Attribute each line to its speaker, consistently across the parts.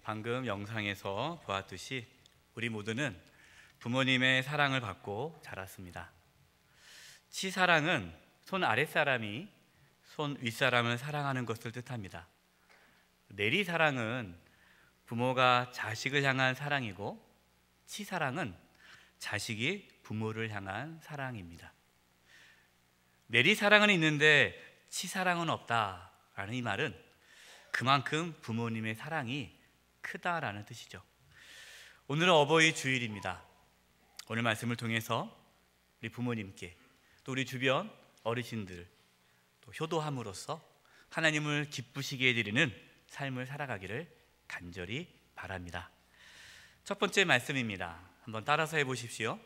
Speaker 1: 방금 영상에서 보았듯이 우리 모두는 부모님의 사랑을 받고 자랐습니다. 치사랑은 손 아랫사람이 손 윗사람을 사랑하는 것을 뜻합니다. 내리사랑은 부모가 자식을 향한 사랑이고, 치사랑은 자식이 부모를 향한 사랑입니다. 내리사랑은 있는데 치사랑은 없다라는 이 말은 그만큼 부모님의 사랑이 크다라는 뜻이죠. 오늘은 어버이 주일입니다. 오늘 말씀을 통해서 우리 부모님께, 또 우리 주변 어르신들, 또 효도함으로써 하나님을 기쁘시게 해드리는 삶을 살아가기를 간절히 바랍니다. 첫 번째 말씀입니다. 한번 따라서 해보십시오.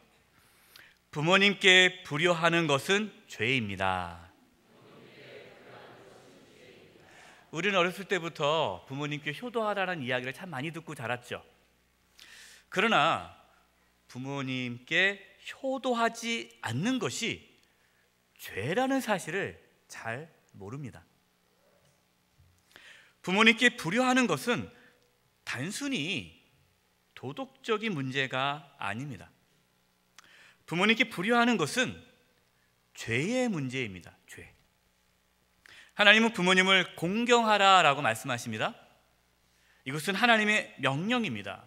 Speaker 1: 부모님께 불효하는 것은 죄입니다. 우리는 어렸을 때부터 부모님께 효도하라는 이야기를 참 많이 듣고 자랐죠. 그러나 부모님께 효도하지 않는 것이 죄라는 사실을 잘 모릅니다. 부모님께 불효하는 것은 단순히 도덕적인 문제가 아닙니다. 부모님께 불효하는 것은 죄의 문제입니다. 죄. 하나님은 부모님을 공경하라라고 말씀하십니다. 이것은 하나님의 명령입니다.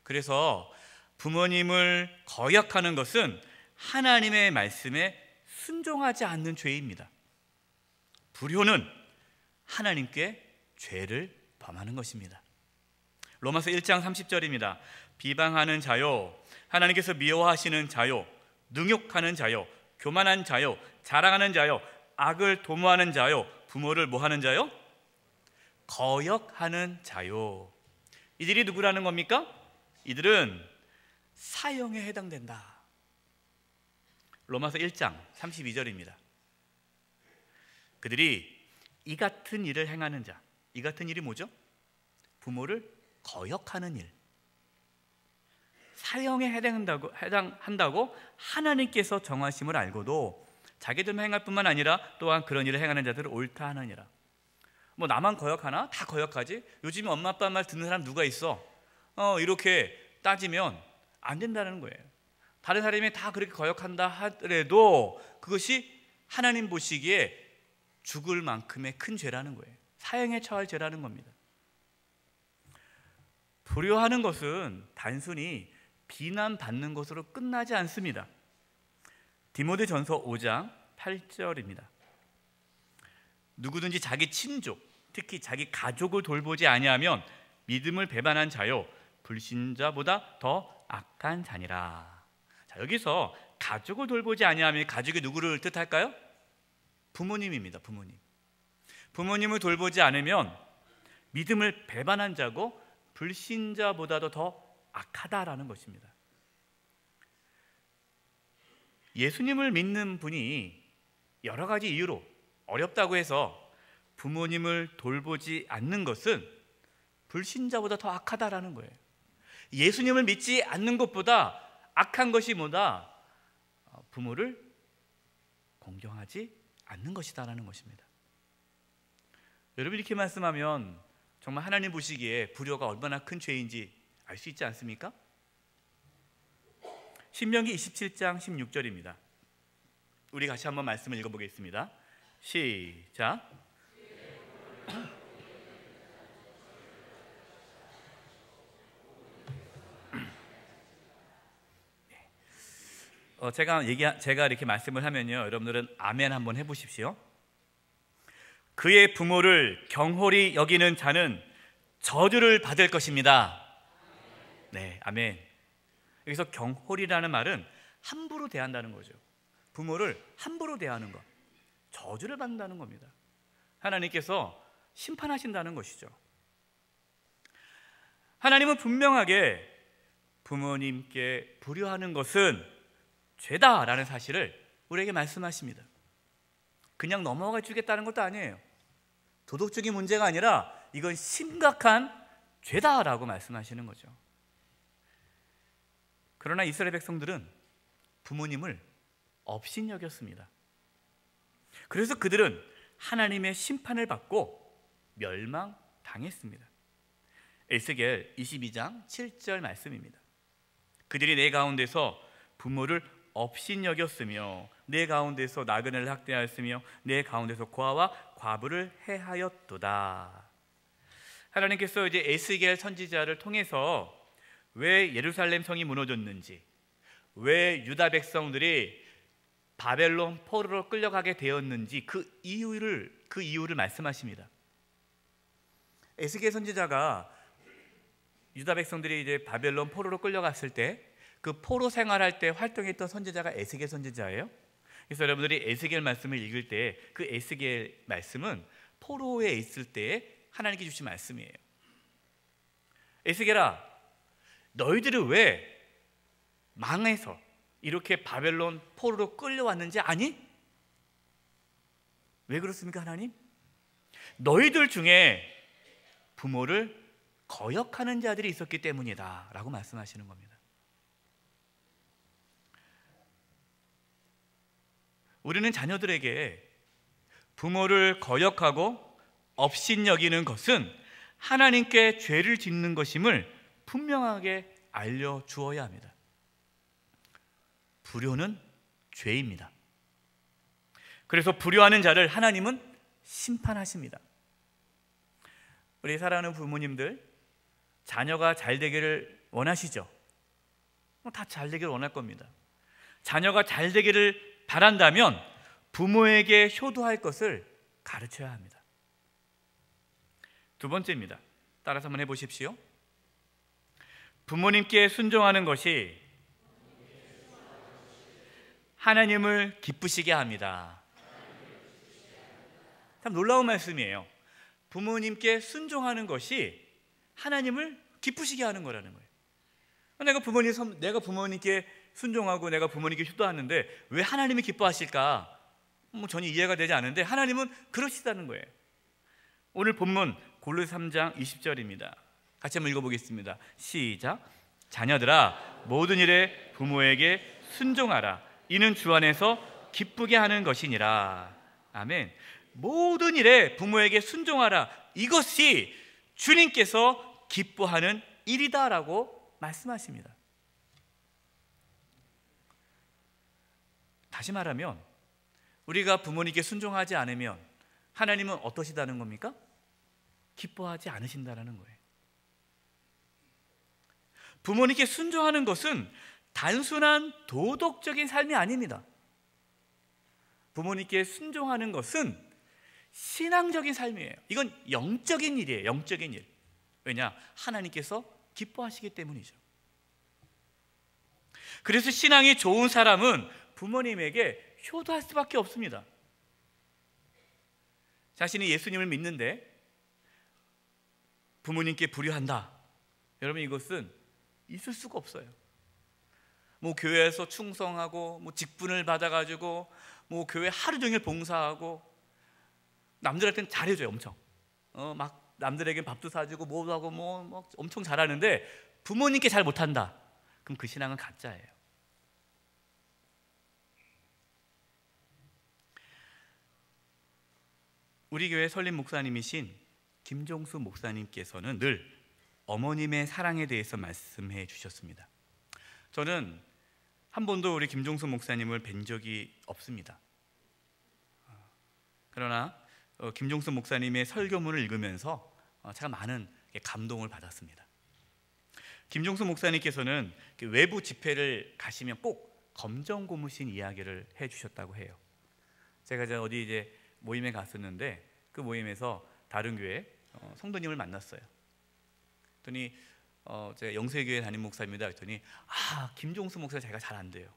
Speaker 1: 그래서 부모님을 거역하는 것은 하나님의 말씀에 순종하지 않는 죄입니다. 불효는 하나님께 죄를 범하는 것입니다. 로마서 1장 30절입니다. 비방하는 자요, 하나님께서 미워하시는 자요, 능욕하는 자요, 교만한 자요, 자랑하는 자요, 악을 도모하는 자요, 부모를 뭐하는 자요? 거역하는 자요. 이들이 누구라는 겁니까? 이들은 사형에 해당된다. 로마서 1장 32절입니다. 그들이 이 같은 일을 행하는 자, 이 같은 일이 뭐죠? 부모를 거역하는 일. 사형에 해당한다고 하나님께서 정하심을 알고도 자기들만 행할 뿐만 아니라 또한 그런 일을 행하는 자들을 옳다 하느니라. 뭐 나만 거역하나? 다 거역하지? 요즘에 엄마 아빠 말 듣는 사람 누가 있어? 이렇게 따지면 안 된다는 거예요. 다른 사람이 다 그렇게 거역한다 하더라도 그것이 하나님 보시기에 죽을 만큼의 큰 죄라는 거예요. 사형에 처할 죄라는 겁니다. 불효하는 것은 단순히 비난받는 것으로 끝나지 않습니다. 디모데전서 5장 8절입니다. 누구든지 자기 친족, 특히 자기 가족을 돌보지 아니하면 믿음을 배반한 자요, 불신자보다 더 악한 자니라. 자, 여기서 가족을 돌보지 아니하면 가족이 누구를 뜻할까요? 부모님입니다. 부모님. 부모님을 돌보지 않으면 믿음을 배반한 자고 불신자보다도 더 악하다라는 것입니다. 예수님을 믿는 분이 여러 가지 이유로 어렵다고 해서 부모님을 돌보지 않는 것은 불신자보다 더 악하다라는 거예요. 예수님을 믿지 않는 것보다 악한 것이 뭐다? 부모를 공경하지 않는 것이다라는 것입니다. 여러분, 이렇게 말씀하면 정말 하나님 보시기에 불효가 얼마나 큰 죄인지 알 수 있지 않습니까? 신명기 27장 16절입니다. 우리 같이 한번 말씀을 읽어보겠습니다. 시작. 제가 이렇게 말씀을 하면요, 여러분들은 아멘 한번 해보십시오. 그의 부모를 경홀히 여기는 자는 저주를 받을 것입니다. 네, 아멘. 여기서 경홀이라는 말은 함부로 대한다는 거죠. 부모를 함부로 대하는 것, 저주를 받는다는 겁니다. 하나님께서 심판하신다는 것이죠. 하나님은 분명하게 부모님께 불효하는 것은 죄다라는 사실을 우리에게 말씀하십니다. 그냥 넘어가 주겠다는 것도 아니에요. 도덕적인 문제가 아니라 이건 심각한 죄다라고 말씀하시는 거죠. 그러나 이스라엘 백성들은 부모님을 업신여겼습니다. 그래서 그들은 하나님의 심판을 받고 멸망당했습니다. 에스겔 22장 7절 말씀입니다. 그들이 내 가운데서 부모를 업신여겼으며 내 가운데서 나그네를 학대하였으며 내 가운데서 고아와 과부를 해하였도다. 하나님께서 이제 에스겔 선지자를 통해서 왜 예루살렘 성이 무너졌는지, 왜 유다 백성들이 바벨론 포로로 끌려가게 되었는지 그 이유를 말씀하십니다. 에스겔 선지자가 유다 백성들이 이제 바벨론 포로로 끌려갔을 때 그 포로 생활할 때 활동했던 선지자가 에스겔 선지자예요. 그래서 여러분들이 에스겔 말씀을 읽을 때 그 에스겔 말씀은 포로에 있을 때 하나님께 주신 말씀이에요. 에스겔아, 너희들은 왜 망해서 이렇게 바벨론 포로로 끌려왔는지 아니? 왜 그렇습니까, 하나님? 너희들 중에 부모를 거역하는 자들이 있었기 때문이다 라고 말씀하시는 겁니다. 우리는 자녀들에게 부모를 거역하고 업신여기는 것은 하나님께 죄를 짓는 것임을 분명하게 알려주어야 합니다. 불효는 죄입니다. 그래서 불효하는 자를 하나님은 심판하십니다. 우리 사랑하는 부모님들, 자녀가 잘 되기를 원하시죠? 다 잘 되기를 원할 겁니다. 자녀가 잘 되기를 바란다면 부모에게 효도할 것을 가르쳐야 합니다. 두 번째입니다. 따라서 한번 해보십시오. 부모님께 순종하는 것이 하나님을 기쁘시게 합니다. 참 놀라운 말씀이에요. 부모님께 순종하는 것이 하나님을 기쁘시게 하는 거라는 거예요. 내가 부모님께 순종하고 내가 부모님께 효도하는데 왜 하나님이 기뻐하실까? 전혀 이해가 되지 않는데 하나님은 그러시다는 거예요. 오늘 본문 골로새 3장 20절입니다. 같이 한번 읽어보겠습니다. 시작. 자녀들아, 모든 일에 부모에게 순종하라. 이는 주 안에서 기쁘게 하는 것이니라. 아멘. 모든 일에 부모에게 순종하라. 이것이 주님께서 기뻐하는 일이다라고 말씀하십니다. 다시 말하면 우리가 부모님께 순종하지 않으면 하나님은 어떠시다는 겁니까? 기뻐하지 않으신다는 거예요. 부모님께 순종하는 것은 단순한 도덕적인 삶이 아닙니다. 부모님께 순종하는 것은 신앙적인 삶이에요. 이건 영적인 일이에요. 영적인 일. 왜냐? 하나님께서 기뻐하시기 때문이죠. 그래서 신앙이 좋은 사람은 부모님에게 효도할 수밖에 없습니다. 자신이 예수님을 믿는데 부모님께 불효한다. 여러분, 이것은 있을 수가 없어요. 교회에서 충성하고 직분을 받아가지고 교회 하루 종일 봉사하고 남들한테는 잘해줘요. 엄청 막 남들에게 밥도 사주고 뭐도 하고 엄청 잘하는데 부모님께 잘 못한다. 그럼 그 신앙은 가짜예요. 우리 교회 설립 목사님이신 김종수 목사님께서는 늘 어머님의 사랑에 대해서 말씀해 주셨습니다. 저는 한 번도 우리 김종수 목사님을 뵌 적이 없습니다. 그러나 김종수 목사님의 설교문을 읽으면서 제가 많은 감동을 받았습니다. 김종수 목사님께서는 외부 집회를 가시면 꼭 검정 고무신 이야기를 해주셨다고 해요. 제가 어디 이제 모임에 갔었는데 그 모임에서 다른 교회 성도님을 만났어요. 그랬더니 제가 영세교회 담임 목사입니다. 그랬더니 김종수 목사 제가 잘 안 돼요.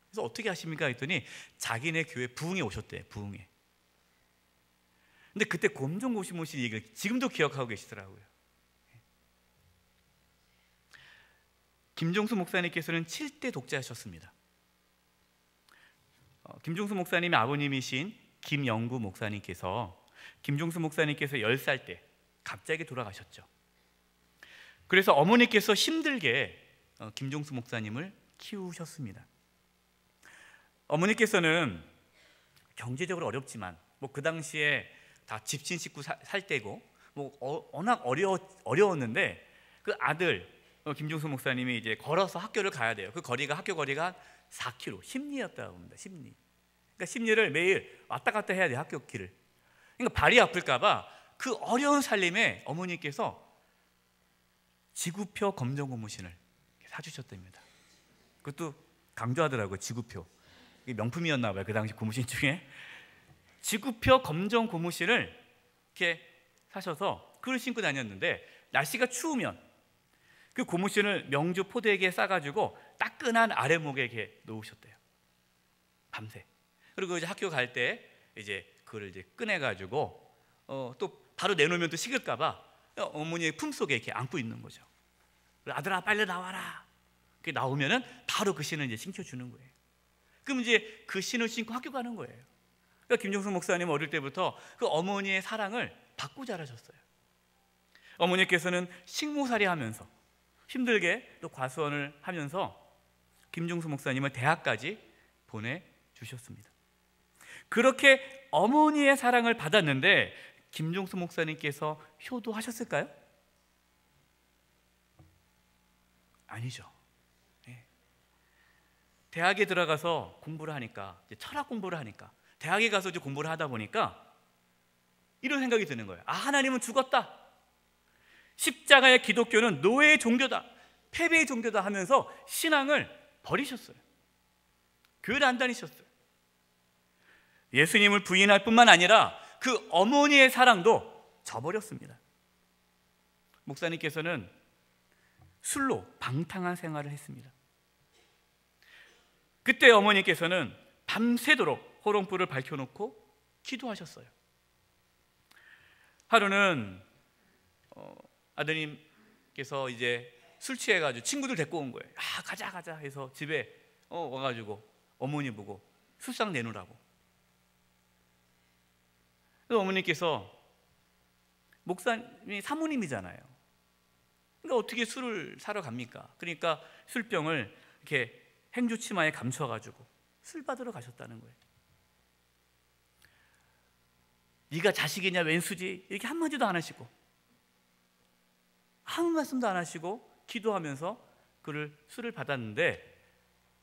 Speaker 1: 그래서 어떻게 하십니까? 했더니 자기네 교회 부흥에 오셨대요. 부흥에. 근데 그때 검정 고무신 얘기를 지금도 기억하고 계시더라고요. 김종수 목사님께서는 7대 독재하셨습니다. 김종수 목사님의 아버님이신 김영구 목사님께서 김종수 목사님께서 10살 때 갑자기 돌아가셨죠. 그래서 어머니께서 힘들게 김종수 목사님을 키우셨습니다. 어머니께서는 경제적으로 어렵지만 그 당시에 다 집신 식구 살 때고 워낙 어려웠는데 그 아들 김중수 목사님이 이제 걸어서 학교를 가야 돼요. 그 거리가 학교 거리가 한 4km, 십리였다고 합니다. 십리. 그러니까 십리를 매일 왔다 갔다 해야 돼요. 학교 길을. 그러니까 발이 아플까봐 그 어려운 살림에 어머니께서 지구표 검정 고무신을 사주셨답니다. 그것도 강조하더라고요. 지구표. 이게 명품이었나 봐요. 그 당시 고무신 중에 지구표 검정 고무신을 이렇게 사셔서 그걸 신고 다녔는데 날씨가 추우면 그 고무신을 명주 포대기에 싸가지고 따끈한 아랫목에 이렇게 놓으셨대요. 밤새. 그리고 이제 학교 갈 때 이제 그걸 이제 꺼내가지고 또 바로 내놓으면 또 식을까봐 어머니의 품속에 이렇게 안고 있는 거죠. 아들아 빨리 나와라. 그 나오면은 바로 그 신을 이제 신겨주는 거예요. 그럼 이제 그 신을 신고 학교 가는 거예요. 그러니까 김종수 목사님 어릴 때부터 그 어머니의 사랑을 받고 자라셨어요. 어머니께서는 식모살이 하면서 힘들게 또 과수원을 하면서 김종수 목사님을 대학까지 보내주셨습니다. 그렇게 어머니의 사랑을 받았는데 김종수 목사님께서 효도하셨을까요? 아니죠. 대학에 들어가서 공부를 하니까, 이제 철학 공부를 하니까, 대학에 가서 이제 공부를 하다 보니까 이런 생각이 드는 거예요. 아, 하나님은 죽었다. 십자가의 기독교는 노예의 종교다, 패배의 종교다 하면서 신앙을 버리셨어요. 교회를 안 다니셨어요. 예수님을 부인할 뿐만 아니라 그 어머니의 사랑도 저버렸습니다. 목사님께서는 술로 방탕한 생활을 했습니다. 그때 어머니께서는 밤새도록 호롱불을 밝혀놓고 기도하셨어요. 하루는 아드님께서 이제 술 취해가지고 친구들 데리고 온 거예요. 아, 가자 해서 집에 와가지고 어머니 보고 술상 내놓으라고. 그래서 어머니께서 목사님이 사모님이잖아요. 그러니까 어떻게 술을 사러 갑니까? 그러니까 술병을 이렇게 행주치마에 감춰가지고 술 받으러 가셨다는 거예요. 네가 자식이냐 웬수지 이렇게 한마디도 안 하시고 아무 말씀도 안 하시고 기도하면서 그를 술을 받았는데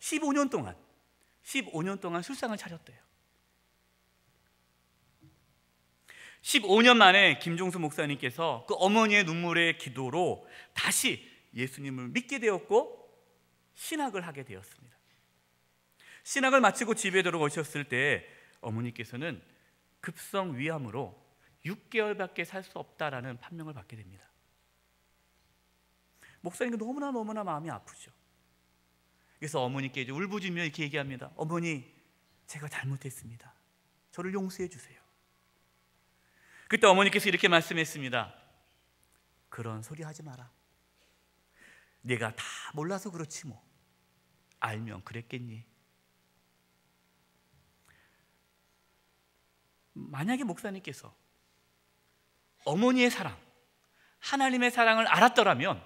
Speaker 1: 15년 동안 술상을 차렸대요. 15년 만에 김종수 목사님께서 그 어머니의 눈물의 기도로 다시 예수님을 믿게 되었고 신학을 하게 되었습니다. 신학을 마치고 집에 들어오셨을 때 어머니께서는 급성 위암으로 6개월밖에 살 수 없다라는 판명을 받게 됩니다. 목사님은 너무나 마음이 아프죠. 그래서 어머니께 이제 울부짖으며 이렇게 얘기합니다. 어머니, 제가 잘못했습니다. 저를 용서해 주세요. 그때 어머니께서 이렇게 말씀했습니다. 그런 소리 하지 마라. 내가 다 몰라서 그렇지 뭐. 알면 그랬겠니? 만약에 목사님께서 어머니의 사랑, 하나님의 사랑을 알았더라면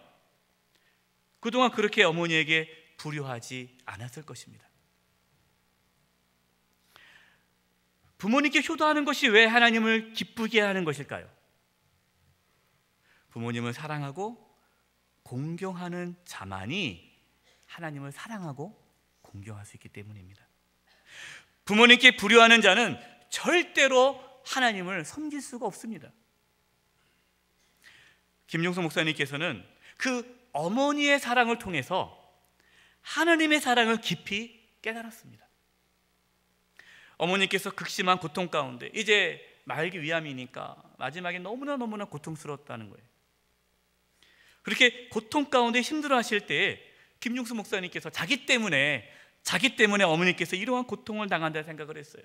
Speaker 1: 그동안 그렇게 어머니에게 불효하지 않았을 것입니다. 부모님께 효도하는 것이 왜 하나님을 기쁘게 하는 것일까요? 부모님을 사랑하고 공경하는 자만이 하나님을 사랑하고 공경할 수 있기 때문입니다. 부모님께 불효하는 자는 절대로 하나님을 섬길 수가 없습니다. 김종수 목사님께서는 그 어머니의 사랑을 통해서 하나님의 사랑을 깊이 깨달았습니다. 어머니께서 극심한 고통 가운데 이제 말기 위암이니까 마지막에 너무나 고통스러웠다는 거예요. 그렇게 고통 가운데 힘들어하실 때에 김종수 목사님께서 자기 때문에 어머니께서 이러한 고통을 당한다 생각을 했어요.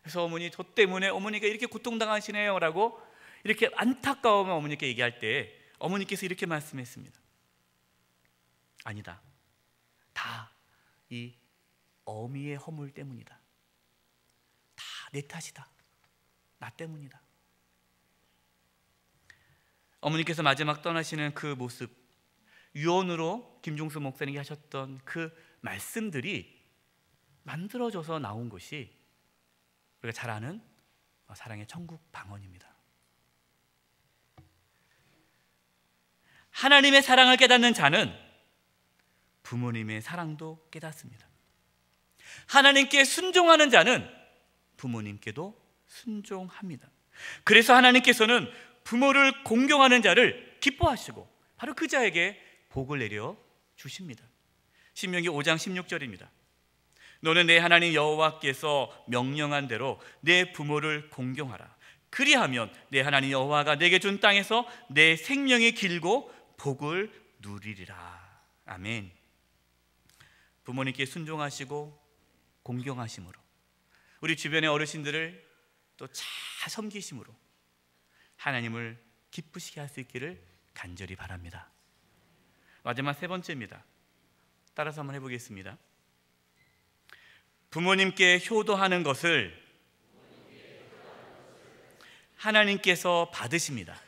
Speaker 1: 그래서 어머니, 저 때문에 어머니가 이렇게 고통당하시네요 라고 이렇게 안타까우면 어머니께 얘기할 때 어머니께서 이렇게 말씀했습니다. 아니다. 다 이 어미의 허물 때문이다. 다 내 탓이다. 나 때문이다. 어머니께서 마지막 떠나시는 그 모습, 유언으로 김종수 목사님이 하셨던 그 말씀들이 만들어져서 나온 것이 우리가 잘 아는 사랑의 천국 방언입니다. 하나님의 사랑을 깨닫는 자는 부모님의 사랑도 깨닫습니다. 하나님께 순종하는 자는 부모님께도 순종합니다. 그래서 하나님께서는 부모를 공경하는 자를 기뻐하시고 바로 그 자에게 복을 내려 주십니다. 신명기 5장 16절입니다. 너는 내 하나님 여호와께서 명령한 대로 내 부모를 공경하라. 그리하면 내 하나님 여호와가 내게 준 땅에서 내 생명이 길고 복을 누리리라. 아멘. 부모님께 순종하시고 공경하심으로 우리 주변의 어르신들을 또 잘 섬기심으로 하나님을 기쁘시게 할 수 있기를 간절히 바랍니다. 마지막 세 번째입니다. 따라서 한번 해보겠습니다. 부모님께 효도하는 것을 하나님께서 받으십니다.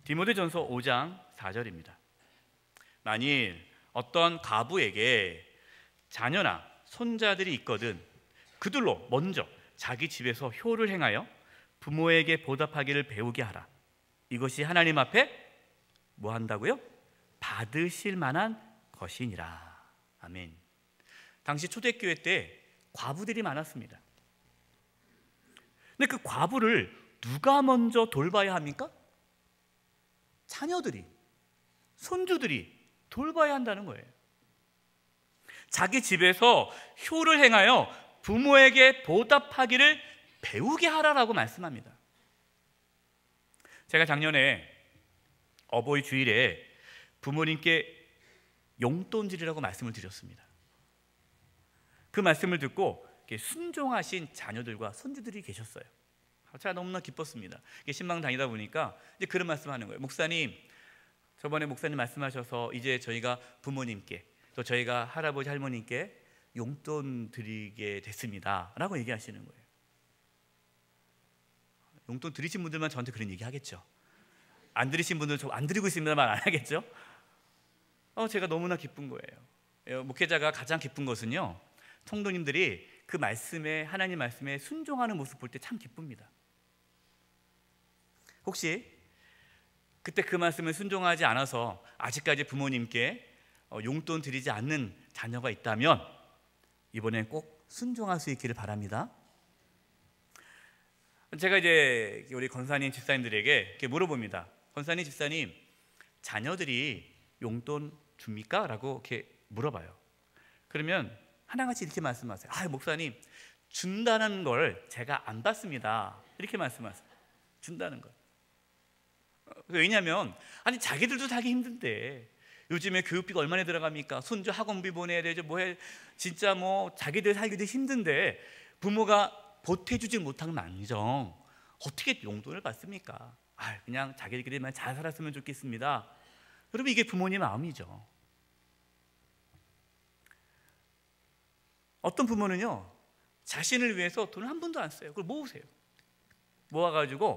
Speaker 1: 디모데전서 5장 4절입니다. 만일 어떤 과부에게 자녀나 손자들이 있거든 그들로 먼저 자기 집에서 효를 행하여 부모에게 보답하기를 배우게 하라. 이것이 하나님 앞에 뭐 한다고요? 받으실 만한 것이니라. 아멘. 당시 초대교회 때 과부들이 많았습니다. 근데 그 과부를 누가 먼저 돌봐야 합니까? 자녀들이, 손주들이 돌봐야 한다는 거예요. 자기 집에서 효를 행하여 부모에게 보답하기를 배우게 하라라고 말씀합니다. 제가 작년에 어버이 주일에 부모님께 용돈 드리라고 말씀을 드렸습니다. 그 말씀을 듣고 순종하신 자녀들과 손주들이 계셨어요. 제가 너무나 기뻤습니다. 신방 다니다 보니까 이제 그런 말씀하는 거예요. 목사님, 저번에 목사님 말씀하셔서 이제 저희가 부모님께 또 저희가 할아버지 할머니께 용돈 드리게 됐습니다 라고 얘기하시는 거예요. 용돈 드리신 분들만 저한테 그런 얘기 하겠죠. 안 드리신 분들은 저 안 드리고 있습니다만 안 하겠죠. 제가 너무나 기쁜 거예요. 목회자가 가장 기쁜 것은요, 성도님들이 그 말씀에, 하나님 말씀에 순종하는 모습 볼 때 참 기쁩니다. 혹시 그때 그 말씀을 순종하지 않아서 아직까지 부모님께 용돈 드리지 않는 자녀가 있다면 이번엔 꼭 순종할 수 있기를 바랍니다. 제가 이제 우리 권사님 집사님들에게 이렇게 물어봅니다. 권사님 집사님, 자녀들이 용돈 줍니까? 라고 이렇게 물어봐요. 그러면 하나같이 이렇게 말씀하세요. 목사님, 준다는 걸 제가 안 받습니다. 이렇게 말씀하세요. 준다는 걸. 왜냐하면 자기들도 살기 힘든데 요즘에 교육비가 얼마나 들어갑니까? 손주 학원비 보내야 되죠. 진짜 자기들 살기도 힘든데 부모가 보태주지 못한 망정 어떻게 용돈을 받습니까? 그냥 자기들끼리만 잘 살았으면 좋겠습니다. 여러분, 이게 부모님 마음이죠. 어떤 부모는요, 자신을 위해서 돈을 한 푼도 안 써요. 그걸 모으세요. 모아가지고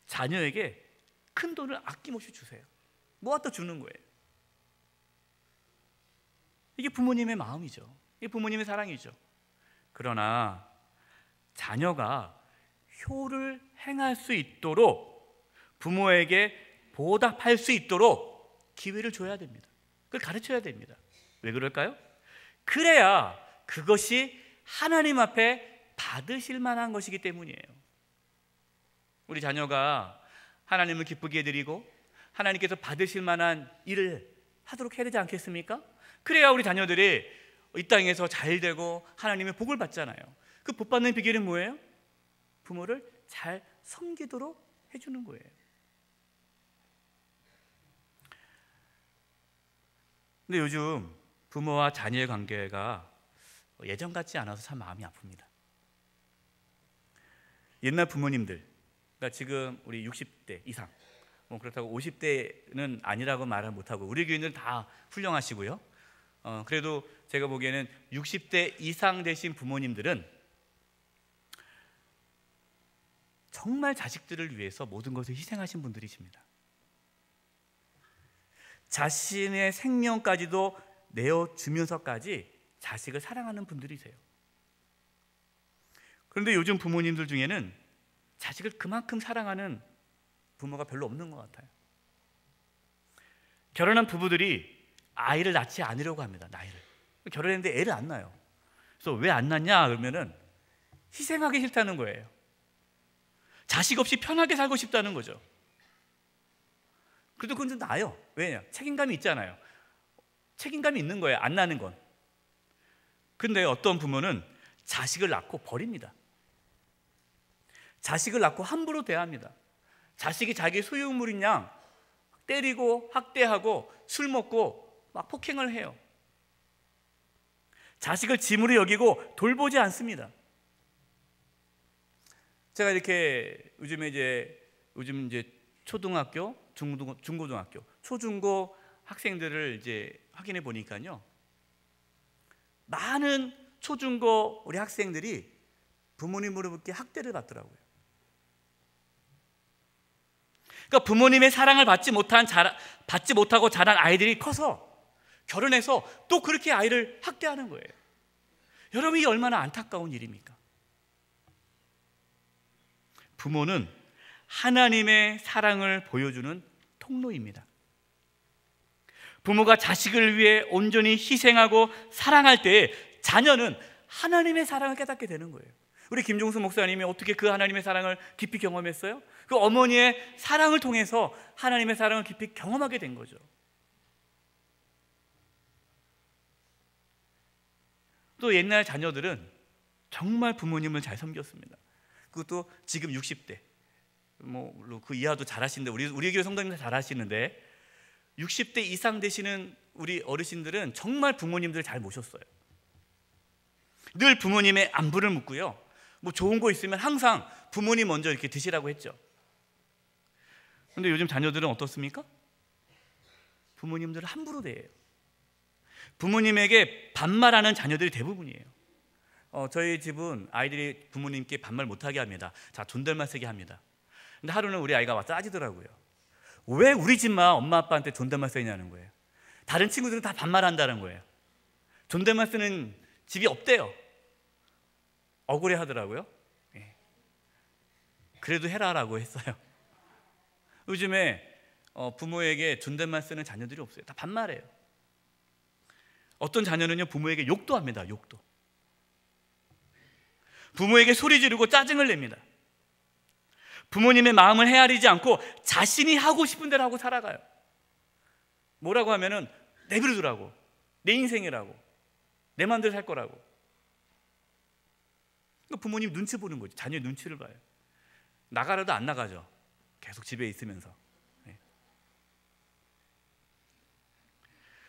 Speaker 1: 자녀에게 큰 돈을 아낌없이 주세요. 모아다 주는 거예요. 이게 부모님의 마음이죠. 이게 부모님의 사랑이죠. 그러나 자녀가 효를 행할 수 있도록, 부모에게 보답할 수 있도록 기회를 줘야 됩니다. 그걸 가르쳐야 됩니다. 왜 그럴까요? 그래야 그것이 하나님 앞에 받으실 만한 것이기 때문이에요. 우리 자녀가 하나님을 기쁘게 해드리고 하나님께서 받으실 만한 일을 하도록 해야 되지 않겠습니까? 그래야 우리 자녀들이 이 땅에서 잘 되고 하나님의 복을 받잖아요. 그 복 받는 비결은 뭐예요? 부모를 잘 섬기도록 해주는 거예요. 근데 요즘 부모와 자녀의 관계가 예전 같지 않아서 참 마음이 아픕니다. 옛날 부모님들, 그러니까 지금 우리 60대 이상, 그렇다고 50대는 아니라고 말을 못하고 우리 교인들은 다 훌륭하시고요. 그래도 제가 보기에는 60대 이상 되신 부모님들은 정말 자식들을 위해서 모든 것을 희생하신 분들이십니다. 자신의 생명까지도 내어주면서까지 자식을 사랑하는 분들이세요. 그런데 요즘 부모님들 중에는 자식을 그만큼 사랑하는 부모가 별로 없는 것 같아요. 결혼한 부부들이 아이를 낳지 않으려고 합니다. 나이를. 결혼했는데 애를 안 낳아요. 그래서 왜 안 낳냐 그러면은 희생하기 싫다는 거예요. 자식 없이 편하게 살고 싶다는 거죠. 그래도 그건 좀 나아요. 왜냐? 책임감이 있잖아요. 책임감이 있는 거예요. 안 낳는 건. 근데 어떤 부모는 자식을 낳고 버립니다. 자식을 낳고 함부로 대합니다. 자식이 자기 소유물인 양 때리고 학대하고 술 먹고 막 폭행을 해요. 자식을 짐으로 여기고 돌보지 않습니다. 제가 이렇게 요즘 이제 초등학교, 중고등학교, 초중고 학생들을 이제 확인해 보니까요, 많은 초중고 우리 학생들이 부모님으로부터 학대를 받더라고요. 그러니까 부모님의 사랑을 받지 못하고 자란 아이들이 커서 결혼해서 또 그렇게 아이를 학대하는 거예요. 여러분, 이게 얼마나 안타까운 일입니까? 부모는 하나님의 사랑을 보여주는 통로입니다. 부모가 자식을 위해 온전히 희생하고 사랑할 때 자녀는 하나님의 사랑을 깨닫게 되는 거예요. 우리 김종수 목사님이 어떻게 그 하나님의 사랑을 깊이 경험했어요? 그 어머니의 사랑을 통해서 하나님의 사랑을 깊이 경험하게 된 거죠. 또 옛날 자녀들은 정말 부모님을 잘 섬겼습니다. 그것도 지금 60대, 뭐 그 이하도 잘하시는데 우리 교회 성도님들 잘하시는데 60대 이상 되시는 우리 어르신들은 정말 부모님들 잘 모셨어요. 늘 부모님의 안부를 묻고요. 뭐 좋은 거 있으면 항상 부모님 먼저 이렇게 드시라고 했죠. 근데 요즘 자녀들은 어떻습니까? 부모님들을 함부로 대해요. 부모님에게 반말하는 자녀들이 대부분이에요. 저희 집은 아이들이 부모님께 반말 못하게 합니다. 자, 존댓말 쓰게 합니다. 근데 하루는 우리 아이가 와서 따지더라고요. 왜 우리 집만 엄마 아빠한테 존댓말 쓰냐는 거예요. 다른 친구들은 다 반말한다는 거예요. 존댓말 쓰는 집이 없대요. 억울해 하더라고요. 예. 그래도 해라라고 했어요. 요즘에 부모에게 존댓말 쓰는 자녀들이 없어요. 다 반말해요. 어떤 자녀는요, 부모에게 욕도 합니다. 욕도. 부모에게 소리 지르고 짜증을 냅니다. 부모님의 마음을 헤아리지 않고 자신이 하고 싶은 대로 하고 살아가요. 뭐라고 하면은 내버려두라고, 내 인생이라고, 내 마음대로 살 거라고. 그러니까 부모님 눈치 보는 거죠. 자녀의 눈치를 봐요. 나가라도 안 나가죠. 계속 집에 있으면서.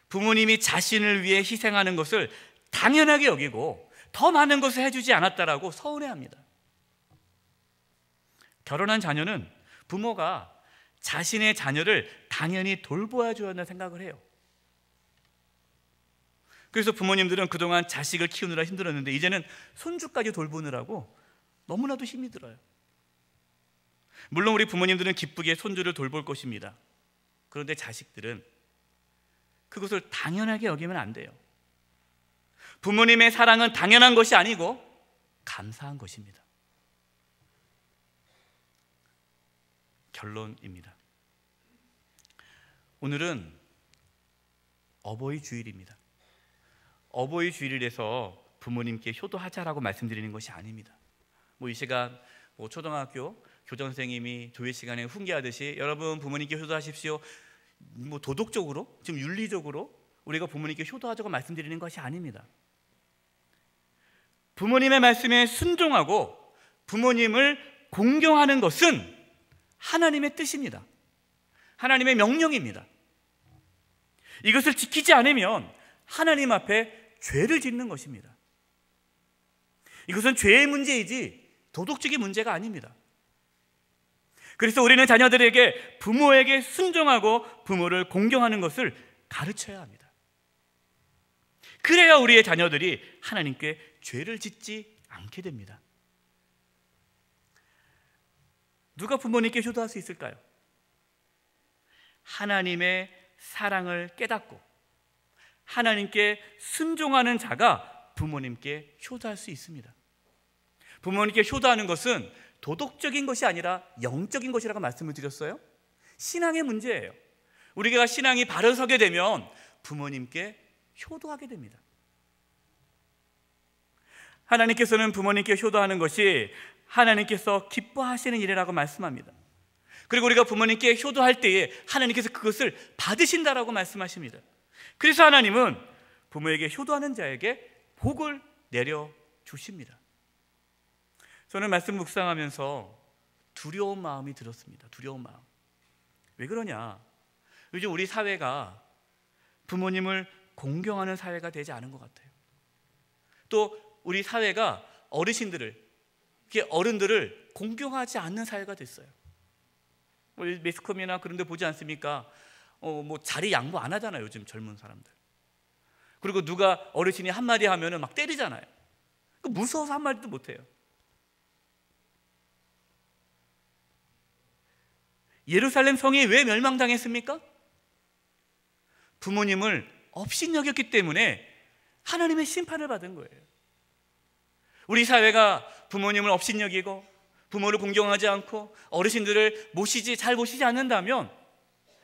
Speaker 1: 부모님이 자신을 위해 희생하는 것을 당연하게 여기고 더 많은 것을 해주지 않았다라고 서운해합니다. 결혼한 자녀는 부모가 자신의 자녀를 당연히 돌보아 줘야 한다는 생각을 해요. 그래서 부모님들은 그동안 자식을 키우느라 힘들었는데 이제는 손주까지 돌보느라고 너무나도 힘이 들어요. 물론 우리 부모님들은 기쁘게 손주를 돌볼 것입니다. 그런데 자식들은 그것을 당연하게 여기면 안 돼요. 부모님의 사랑은 당연한 것이 아니고 감사한 것입니다. 결론입니다. 오늘은 어버이 주일입니다. 어버이 주일이라서 부모님께 효도하자라고 말씀드리는 것이 아닙니다. 이 시간 초등학교 교장 선생님이 조회 시간에 훈계하듯이 여러분 부모님께 효도하십시오. 도덕적으로, 지금 윤리적으로 우리가 부모님께 효도하자고 말씀드리는 것이 아닙니다. 부모님의 말씀에 순종하고 부모님을 공경하는 것은 하나님의 뜻입니다. 하나님의 명령입니다. 이것을 지키지 않으면 하나님 앞에 죄를 짓는 것입니다. 이것은 죄의 문제이지 도덕적인 문제가 아닙니다. 그래서 우리는 자녀들에게 부모에게 순종하고 부모를 공경하는 것을 가르쳐야 합니다. 그래야 우리의 자녀들이 하나님께 죄를 짓지 않게 됩니다. 누가 부모님께 효도할 수 있을까요? 하나님의 사랑을 깨닫고 하나님께 순종하는 자가 부모님께 효도할 수 있습니다. 부모님께 효도하는 것은 도덕적인 것이 아니라 영적인 것이라고 말씀을 드렸어요. 신앙의 문제예요. 우리가 신앙이 바로 서게 되면 부모님께 효도하게 됩니다. 하나님께서는 부모님께 효도하는 것이 하나님께서 기뻐하시는 일이라고 말씀합니다. 그리고 우리가 부모님께 효도할 때에 하나님께서 그것을 받으신다라고 말씀하십니다. 그래서 하나님은 부모에게 효도하는 자에게 복을 내려주십니다. 저는 말씀 묵상하면서 두려운 마음이 들었습니다. 두려운 마음. 왜 그러냐? 요즘 우리 사회가 부모님을 공경하는 사회가 되지 않은 것 같아요. 또 우리 사회가 어른들을 공경하지 않는 사회가 됐어요. 우리 매스컴이나 그런 데 보지 않습니까? 자리 양보 안 하잖아요, 요즘 젊은 사람들. 그리고 누가 어르신이 한마디 하면은 막 때리잖아요. 무서워서 한마디도 못 해요. 예루살렘 성이 왜 멸망당했습니까? 부모님을 업신여겼기 때문에 하나님의 심판을 받은 거예요. 우리 사회가 부모님을 업신여기고 부모를 공경하지 않고 어르신들을 잘 모시지 않는다면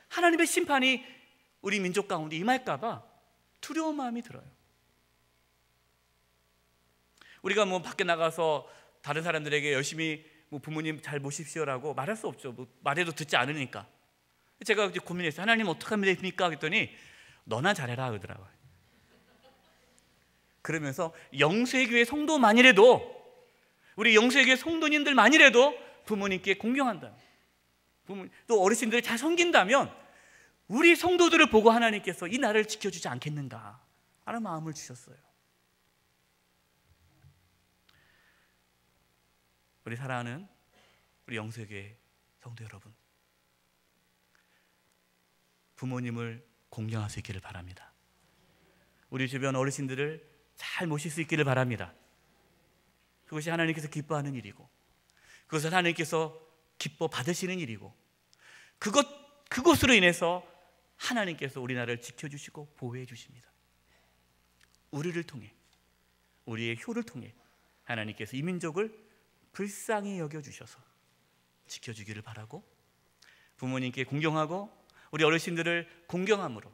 Speaker 1: 하나님의 심판이 우리 민족 가운데 임할까 봐 두려운 마음이 들어요. 우리가 밖에 나가서 다른 사람들에게 열심히 부모님 잘 모십시오라고 말할 수 없죠. 말해도 듣지 않으니까. 제가 이제 고민했어요. 하나님 어떻게 하면 됩니까? 그랬더니 너나 잘해라 그러더라고요. 그러면서 영세교회 성도만이라도, 우리 영세교회 성도님들만이라도 부모님께 공경한다, 또 어르신들을 잘 섬긴다면 우리 성도들을 보고 하나님께서 이 나라를 지켜주지 않겠는가 하는 마음을 주셨어요. 우리 사랑하는 우리 영세교회 성도 여러분, 부모님을 공경할 수 있기를 바랍니다. 우리 주변 어르신들을 잘 모실 수 있기를 바랍니다. 그것이 하나님께서 기뻐하는 일이고, 그것을 하나님께서 기뻐 받으시는 일이고, 그것으로 인해서 하나님께서 우리나라를 지켜주시고 보호해 주십니다. 우리를 통해, 우리의 효를 통해 하나님께서 이 민족을 불쌍히 여겨주셔서 지켜주기를 바라고, 부모님께 공경하고 우리 어르신들을 공경함으로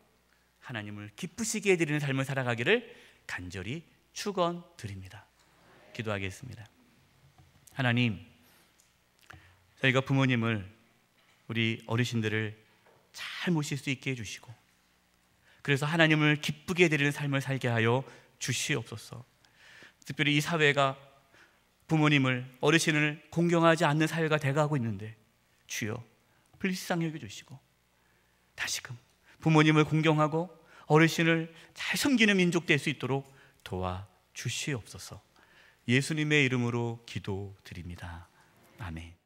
Speaker 1: 하나님을 기쁘시게 해드리는 삶을 살아가기를 간절히 축원드립니다. 기도하겠습니다. 하나님, 저희가 부모님을, 우리 어르신들을 잘 모실 수 있게 해주시고, 그래서 하나님을 기쁘게 해드리는 삶을 살게 하여 주시옵소서. 특별히 이 사회가 부모님을, 어르신을 공경하지 않는 사회가 돼가고 있는데 주여 불쌍히 여겨주시고 다시금 부모님을 공경하고 어르신을 잘 섬기는 민족 될 수 있도록 도와주시옵소서. 예수님의 이름으로 기도드립니다. 아멘.